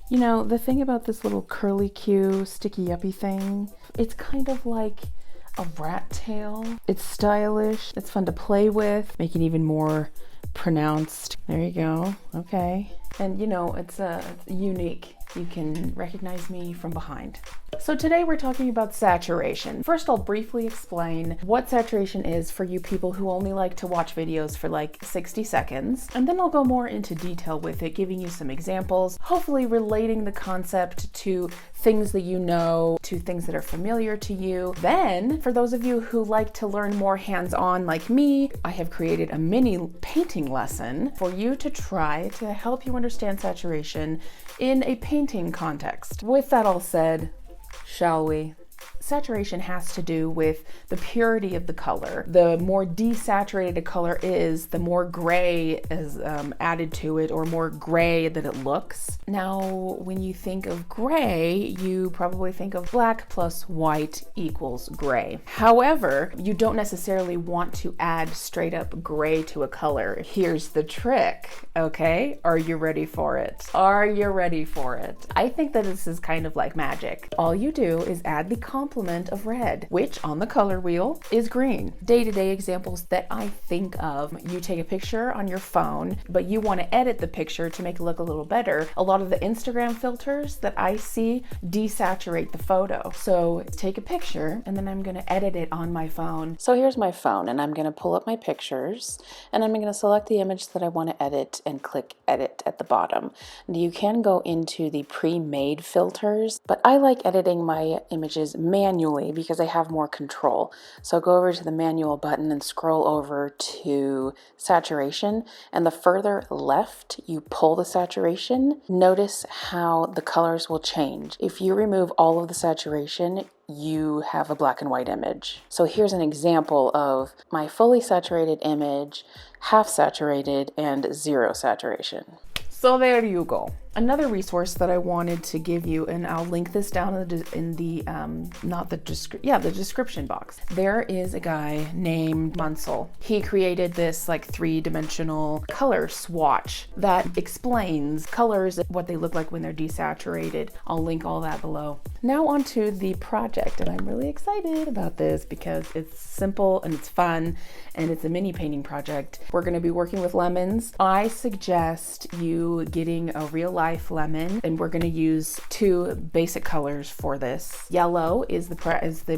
You know, the thing about this little curly Q sticky uppy thing, it's kind of like a rat tail. It's stylish, it's fun to play with, make it even more pronounced. There you go, okay. And you know, it's unique. You can recognize me from behind. So today we're talking about saturation. First, I'll briefly explain what saturation is for you people who only like to watch videos for like 60 seconds. And then I'll go more into detail with it, giving you some examples, hopefully relating the concept to things that you know, to things that are familiar to you. Then, for those of you who like to learn more hands-on like me, I have created a mini painting lesson for you to try to help you understand saturation in a painting context. With that all said, shall we? Saturation has to do with the purity of the color. The more desaturated a color is, the more gray is added to it, or more gray that it looks. Now, when you think of gray, you probably think of black plus white equals gray. However, you don't necessarily want to add straight up gray to a color. Here's the trick, okay? Are you ready for it? Are you ready for it? I think that this is kind of like magic. All you do is add the complement of red, which on the color wheel is green. Day-to-day examples that I think of, you take a picture on your phone, but you want to edit the picture to make it look a little better. A lot of the Instagram filters that I see desaturate the photo. So take a picture and then I'm going to edit it on my phone. So here's my phone and I'm going to pull up my pictures and I'm going to select the image that I want to edit and click edit at the bottom. And you can go into the pre-made filters, but I like editing my images manually because I have more control. So go over to the manual button and scroll over to saturation, and the further left you pull the saturation, notice how the colors will change. If you remove all of the saturation, you have a black and white image. So here's an example of my fully saturated image, half saturated, and zero saturation. So there you go. Another resource that I wanted to give you, and I'll link this down in the description box. There is a guy named Munsell. He created this like 3-dimensional color swatch that explains colors, what they look like when they're desaturated. I'll link all that below. Now onto the project, and I'm really excited about this because it's simple and it's fun and it's a mini painting project. We're going to be working with lemons. I suggest you getting a real life lemon, and we're going to use 2 basic colors for this. Yellow is the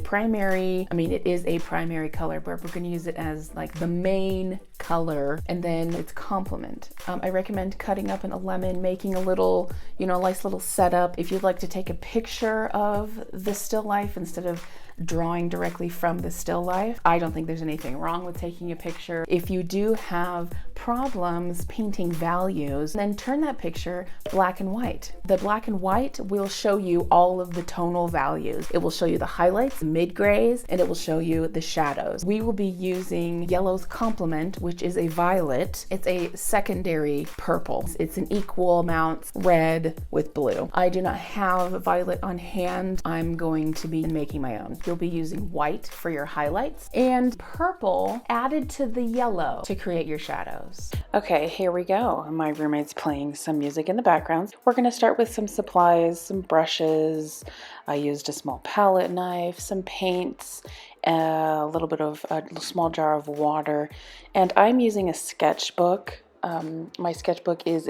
primary, it is a primary color, but we're going to use it as like the main color, and then its complement. I recommend cutting up a lemon, making a little, nice little setup. If you'd like to take a picture of the still life instead of drawing directly from the still life, I don't think there's anything wrong with taking a picture. If you do have problems painting values, then turn that picture black and white. The black and white will show you all of the tonal values. It will show you the highlights, mid-grays, and it will show you the shadows. We will be using yellow's complement, which is a violet. It's a secondary purple. It's an equal amount red with blue. I do not have violet on hand. I'm going to be making my own. You'll be using white for your highlights and purple added to the yellow to create your shadows. Okay, here we go. My roommate's playing some music in the background. We're going to start with some supplies, some brushes. I used a small palette knife, some paints, a little bit of a small jar of water, and I'm using a sketchbook. My sketchbook is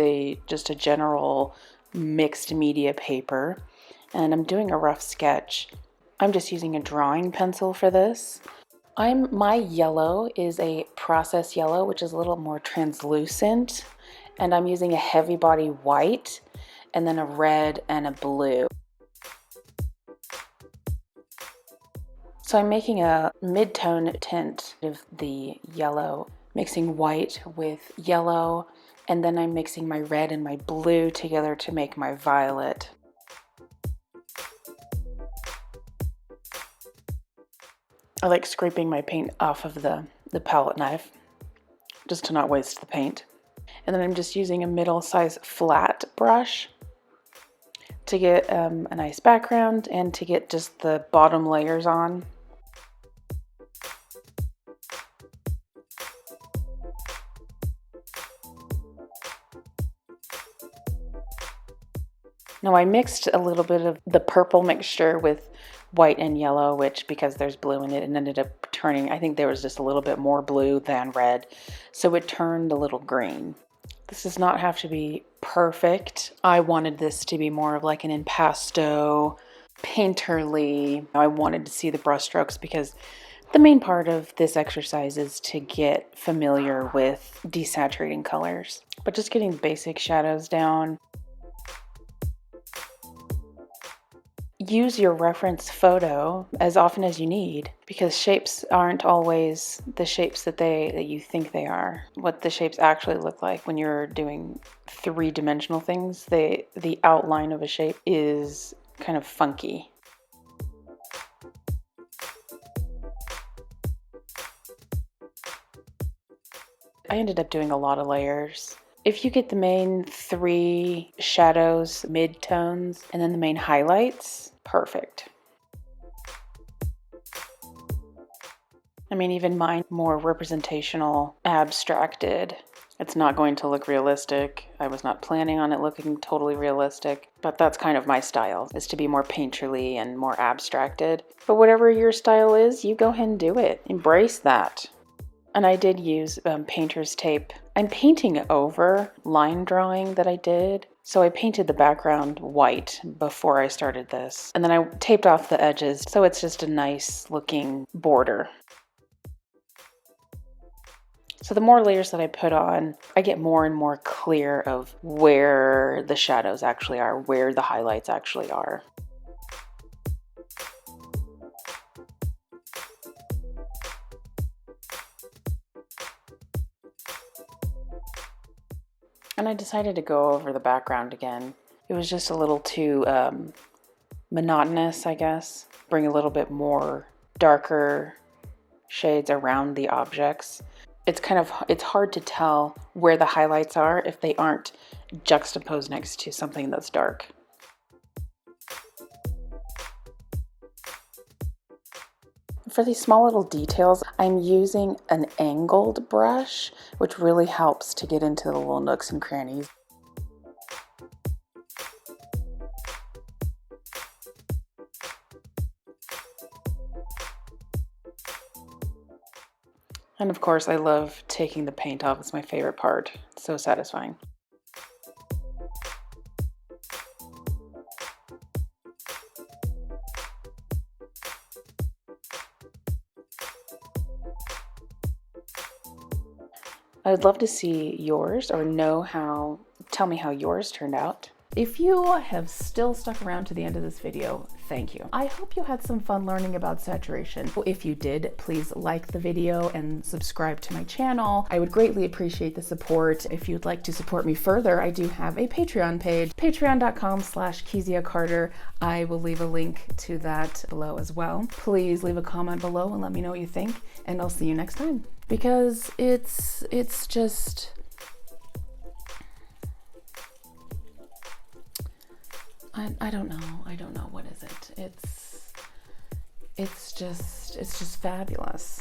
just a general mixed media paper, and I'm doing a rough sketch. I'm just using a drawing pencil for this. My yellow is a process yellow, which is a little more translucent, and I'm using a heavy body white and then a red and a blue. So I'm making a mid-tone tint of the yellow, mixing white with yellow, and then I'm mixing my red and my blue together to make my violet. I like scraping my paint off of the palette knife just to not waste the paint. And then I'm just using a middle-sized flat brush to get a nice background and to get just the bottom layers on. Now I mixed a little bit of the purple mixture with white and yellow, which because there's blue in it, and ended up turning, I think there was just a little bit more blue than red. So it turned a little green. This does not have to be perfect. I wanted this to be more of like an impasto, painterly. I wanted to see the brush strokes because the main part of this exercise is to get familiar with desaturating colors. But just getting basic shadows down. Use your reference photo as often as you need, because shapes aren't always the shapes that you think they are. What the shapes actually look like when you're doing three-dimensional things, the outline of a shape is kind of funky. I ended up doing a lot of layers. If you get the main three shadows, mid-tones, and then the main highlights, perfect. I mean, even mine more representational, abstracted. It's not going to look realistic. I was not planning on it looking totally realistic, but that's kind of my style, is to be more painterly and more abstracted. But whatever your style is, you go ahead and do it. Embrace that. And I did use painter's tape. I'm painting over line drawing that I did. So I painted the background white before I started this. And then I taped off the edges so it's just a nice looking border. So the more layers that I put on, I get more and more clear of where the shadows actually are, where the highlights actually are. And I decided to go over the background again. It was just a little too monotonous, I guess. Bring a little bit more darker shades around the objects. It's hard to tell where the highlights are if they aren't juxtaposed next to something that's dark. For these small little details, I'm using an angled brush, which really helps to get into the little nooks and crannies. And of course, I love taking the paint off. It's my favorite part. It's so satisfying. I would love to see yours, or tell me how yours turned out. If you have still stuck around to the end of this video, thank you. I hope you had some fun learning about saturation. If you did, please like the video and subscribe to my channel. I would greatly appreciate the support. If you'd like to support me further, I do have a Patreon page, patreon.com/KeziaCarter. I will leave a link to that below as well. Please leave a comment below and let me know what you think, and I'll see you next time. Because it's just... I don't know, what is it? It's just fabulous.